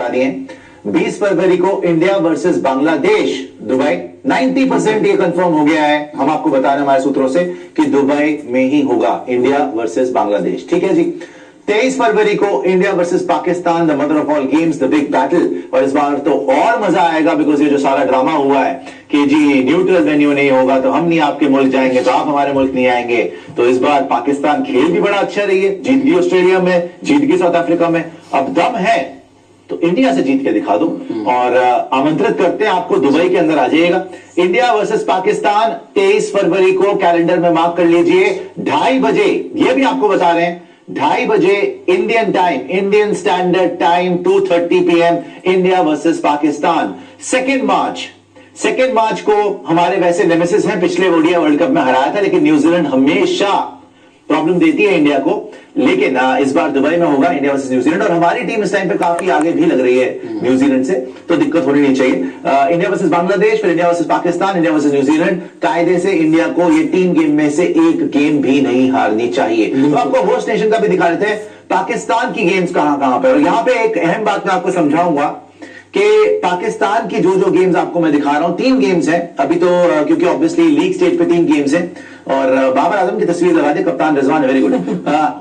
बता दिए। 20 फरवरी को इंडिया वर्सेस बांग्लादेश दुबई, 90% ये कंफर्म हो गया है। हम आपको बता रहे हैं हमारे सूत्रों से कि दुबई में ही होगा इंडिया वर्सेस बांग्लादेश, ठीक है जी। 23 फरवरी को India versus Pakistan, the mother of all games, the big battle. और इस बार तो और मजा आएगा बिकॉज ये जो सारा ड्रामा हुआ है कि जी न्यूट्रल वेन्यू नहीं होगा तो हम नहीं आपके मुल्क जाएंगे, तो आप हमारे मुल्क नहीं आएंगे, तो इस बार पाकिस्तान खेल भी बड़ा अच्छा रही है, जीत गई ऑस्ट्रेलिया में, जीत गई साउथ अफ्रीका में, अब दम है तो इंडिया से जीत के दिखा दो। और आमंत्रित करते हैं आपको, दुबई के अंदर आ जाइएगा। इंडिया वर्सेस पाकिस्तान 23 फरवरी को कैलेंडर में मार्क कर लीजिए, 2:30 बजे। ये भी आपको बता रहे हैं 2:30 बजे Indian time, Indian standard time, 2:30 PM, India versus Pakistan. 2 मार्च को हमारे वैसे नेमेसिस हैं, पिछले ओडीआई वर्ल्ड कप में हराया था, लेकिन न्यूजीलैंड हमेशा प्रॉब्लम देती है इंडिया को, लेकिन इस बार दुबई में होगा इंडिया वर्सेस न्यूजीलैंड। और हमारी टीम इस टाइम पे काफी आगे भी लग रही है न्यूजीलैंड से, तो दिक्कत होनी नहीं चाहिए। इंडिया वर्सेस बांग्लादेश, फिर India versus Pakistan, India versus New Zealand. कायदे से इंडिया को ये 3 गेम में से 1 गेम भी नहीं हारनी चाहिए। तो आपको होस्ट नेशन का भी दिखा रहे थे पाकिस्तान की गेम्स कहां पे। और यहां पे एक अहम बात मैं आपको समझाऊंगा कि पाकिस्तान की जो गेम्स आपको मैं दिखा रहा हूं, 3 गेम्स हैं अभी तो, क्योंकि ऑब्वियसली लीग स्टेज पे 3 गेम्स हैं। और बाबर आजम की तस्वीर लगा दे, कप्तान रिजवान, वेरी गुड।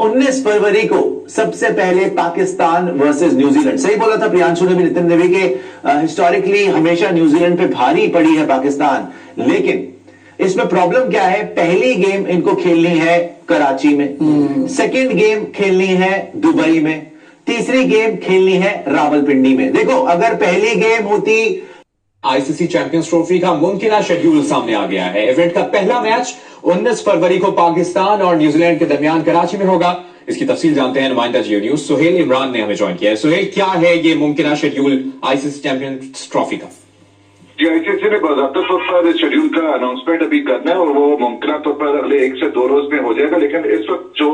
19 फरवरी को सबसे पहले पाकिस्तान वर्सेस न्यूजीलैंड। सही बोला था प्रियांशु ने भी, नितिन ने भी, कि हिस्टोरिकली हमेशा न्यूजीलैंड पे भारी पड़ी है पाकिस्तान, लेकिन इसमें प्रॉब्लम क्या है, पहली गेम इनको खेलनी है कराची में, सेकेंड गेम खेलनी है दुबई में, तीसरी गेम खेलनी है रावलपिंडी में। देखो अगर पहली गेम होती, आईसीसी चैंपियंस ट्रॉफी का मुमकिन शेड्यूल सामने आ गया है। इवेंट का पहला मैच 19 फरवरी को पाकिस्तान और न्यूजीलैंड के दरमियान कराची में होगा। इसकी तफसील जानते हैं नुमाइंदा जियो न्यूज सुहेल इमरान ने हमें ज्वाइन किया है। सुहेल, क्या है ये मुमकिन शेड्यूल आईसीसी चैंपियंस ट्रॉफी का? जी, आईसीसी ने बाज़ाब्ता तौर पर शेड्यूल का अनाउंसमेंट अभी करना है और वो मुमकिन तौर पर अगले 1 से 2 रोज में हो जाएगा। लेकिन इस वक्त जो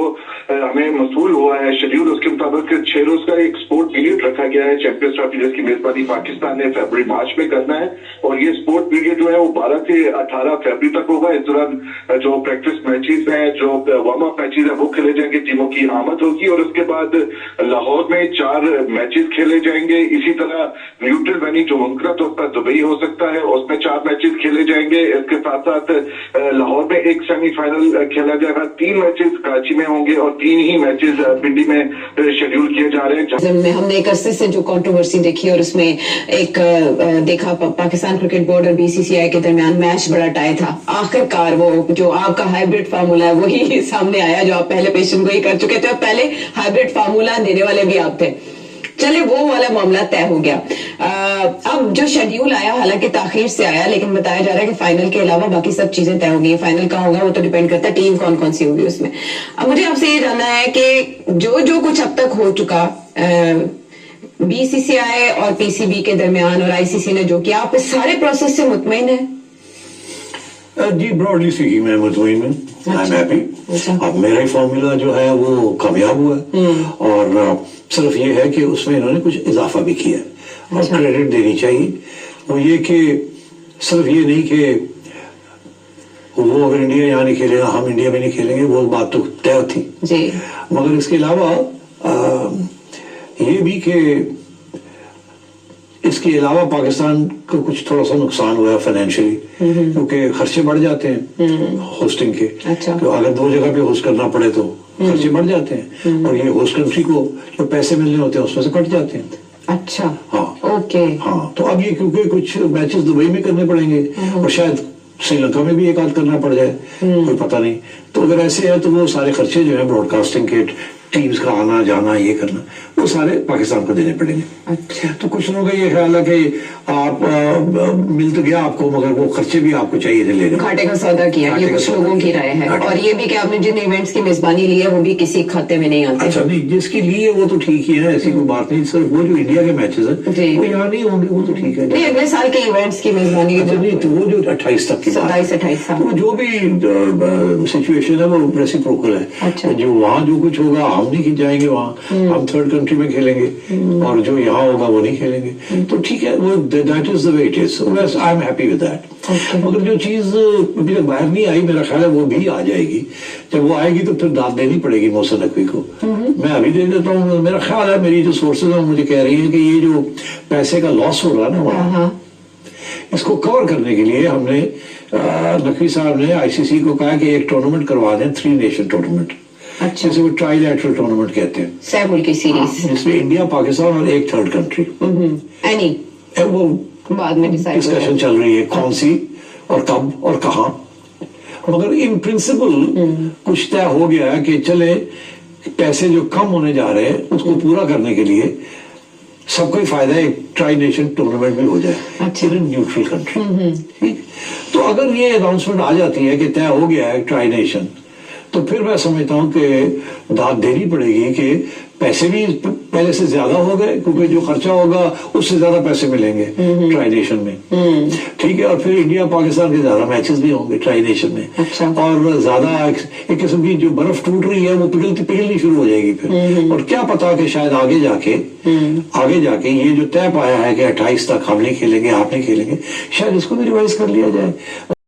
हमें मसूल हुआ है शेड्यूल, उसके मुताबिक 6 रोज का एक स्पोर्ट पीरियड रखा गया है चैंपियंस ट्रॉफी, जिसकी मेजबानी पाकिस्तान ने फरवरी मार्च में करना है। और ये स्पोर्ट पीरियड जो है वो 12 से 18 फरवरी तक होगा। इस दौरान जो प्रैक्टिस मैचेस हैं, जो वार्म अप मैचेस हैं, वो खेले जाएंगे, टीमों की आमद होगी। और उसके बाद लाहौर में 4 मैचेस खेले जाएंगे। इसी तरह न्यूट्रल वेन्यू जो मुमकिन तौर पर दुबई हो सकता है, उसमें 4 मैचेस खेले जाएंगे। इसके साथ साथ लाहौर में एक सेमीफाइनल खेला जाएगा। 3 मैचेस कराची में होंगे और 3 ही मैचेस पिंडी में शेड्यूल किए जा रहे हैं। हमने एक अरसे से जो कंट्रोवर्सी देखी और उसमें एक देखा पाकिस्तान क्रिकेट बोर्ड और बीसीसीआई के दरमियान मैच बड़ा टाई था। आखिरकार वो जो आपका हाइब्रिड फार्मूला है वही सामने आया, जो आप पहले पेशेंट को ही कर चुके थे। पहले हाइब्रिड फार्मूला देने वाले भी आप थे, चले वो वाला मामला तय हो गया। अब जो शेड्यूल आया, हालांकि ताखीर से आया, लेकिन बताया जा रहा है कि फाइनल के अलावा बाकी सब चीजें तय हो गई। फाइनल कहाँ होगा वो तो डिपेंड करता है टीम कौन कौन सी होगी उसमें। अब मुझे आपसे ये जानना है कि जो कुछ अब तक हो चुका, बीसीसीआई और पीसीबी के दरमियान और आईसीसी ने जो किया, आप इस सारे प्रोसेस से मुतमईन है? जी, ब्रॉडली स्पीकिंग मैं मुतमईन हूँ, आई एम हैप्पी। अब मेरा ही फॉर्मूला जो है वो कामयाब हुआ और सिर्फ ये है कि उसमें इन्होंने कुछ इजाफा भी किया और क्रेडिट देनी चाहिए। वो ये कि सिर्फ ये नहीं कि वो अगर इंडिया यहाँ नहीं खेलेगा हम इंडिया में नहीं खेलेंगे, वो बात तो तय थी जी। मगर इसके अलावा ये भी कि इसके अलावा पाकिस्तान को कुछ थोड़ा सा नुकसान हुआ है फाइनेंशियली, क्योंकि खर्चे बढ़ जाते हैं होस्टिंग के। अच्छा। तो अगर 2 जगह पे होस्ट करना पड़े तो खर्चे बढ़ जाते हैं और ये होस्ट कंट्री को जो पैसे मिलने होते हैं उसमें से कट जाते हैं। अच्छा, हाँ, ओके, हाँ। तो अब ये क्योंकि कुछ मैचेस दुबई में करने पड़ेंगे और शायद श्रीलंका में भी एक आध करना पड़ जाए, कोई पता नहीं। तो अगर ऐसे है तो वो सारे खर्चे जो है ब्रॉडकास्टिंग के, टीम्स का आना जाना, ये करना, वो सारे पाकिस्तान को देने पड़ेंगे। अच्छा। तो कुछ लोगों का ये ख्याल है कि आप मिल तो गया आपको, मगर वो खर्चे भी आपको चाहिए थे लेने। घाटे का सौदा किया, ये कुछ लोगों की राय है। और ये भी कि आपने जिन इवेंट्स की मेजबानी ली है वो भी किसी खाते में नहीं आते। अच्छा, नहीं, जिसकी ली है वो तो ठीक ही है, ऐसी कोई बात नहीं। सिर्फ वो जो इंडिया के मैचेस है वो यहाँ नहीं होंगे, वो तो ठीक है। नहीं, अगले साल के इवेंट्स की मेजबानी नहीं, तो वो जो 28 तक की 27-28 जो भी सिचुएशन है वो रेसिप्रोकल है। अच्छा। जो वहाँ जो कुछ होगा हम नहीं जाएंगे वहाँ, हम थर्ड कंट्री में खेलेंगे और जो यहाँ होगा वो नहीं खेलेंगे। तो ठीक है, वो that is the way it is. बस I am happy with that. मगर जो चीज अभी तक बाहर नहीं आई, मेरा ख्याल है वो भी आ जाएगी। जब वो आएगी तो फिर दाद देनी पड़ेगी मोहसिन नकवी को। मैं अभी दे देता हूँ, मेरा ख्याल है, मेरी जो सोर्सेज हैं मुझे कह रही है कि ये जो पैसे का लॉस हो रहा है ना वहाँ, इसको कवर करने के लिए हमने नकवी साहब ने आईसीसी को कहा कि एक टूर्नामेंट करवा दें, 3 नेशन टूर्नामेंट, अच्छा, जिसे वो ट्राइलैटरल टूर्नामेंट कहते हैं, 6 मुल्क की सीरीज, जिसमें इंडिया, पाकिस्तान और एक थर्ड कंट्री। एनी वो बाद में डिसाइड डिस्कशन चल रही है कौन सी और कब और कहाँ। मगर इन प्रिंसिपल कुछ तय हो गया है कि चले पैसे जो कम होने जा रहे हैं उसको पूरा करने के लिए सबको ही फायदा है, एक ट्राई नेशन टूर्नामेंट भी हो जाए, अच्छा, न्यूट्रल कंट्री। ठीक, तो अगर ये अनाउंसमेंट आ जाती है कि तय हो गया है ट्राई नेशन, तो फिर मैं समझता हूँ कि दाद देनी पड़ेगी कि पैसे भी पहले से ज्यादा हो गए, क्योंकि जो खर्चा होगा उससे ज्यादा पैसे मिलेंगे ट्राई नेशन में। ठीक है, और फिर इंडिया पाकिस्तान के ज्यादा मैचेस भी होंगे ट्राई नेशन में। अच्छा, और ज्यादा एक किस्म की जो बर्फ टूट रही है वो पिघलनी शुरू हो जाएगी फिर। और क्या पता कि शायद आगे जाके ये जो तय पाया है कि 28 तक हम नहीं खेलेंगे, आप नहीं खेलेंगे, शायद इसको भी रिवाइज कर लिया जाए।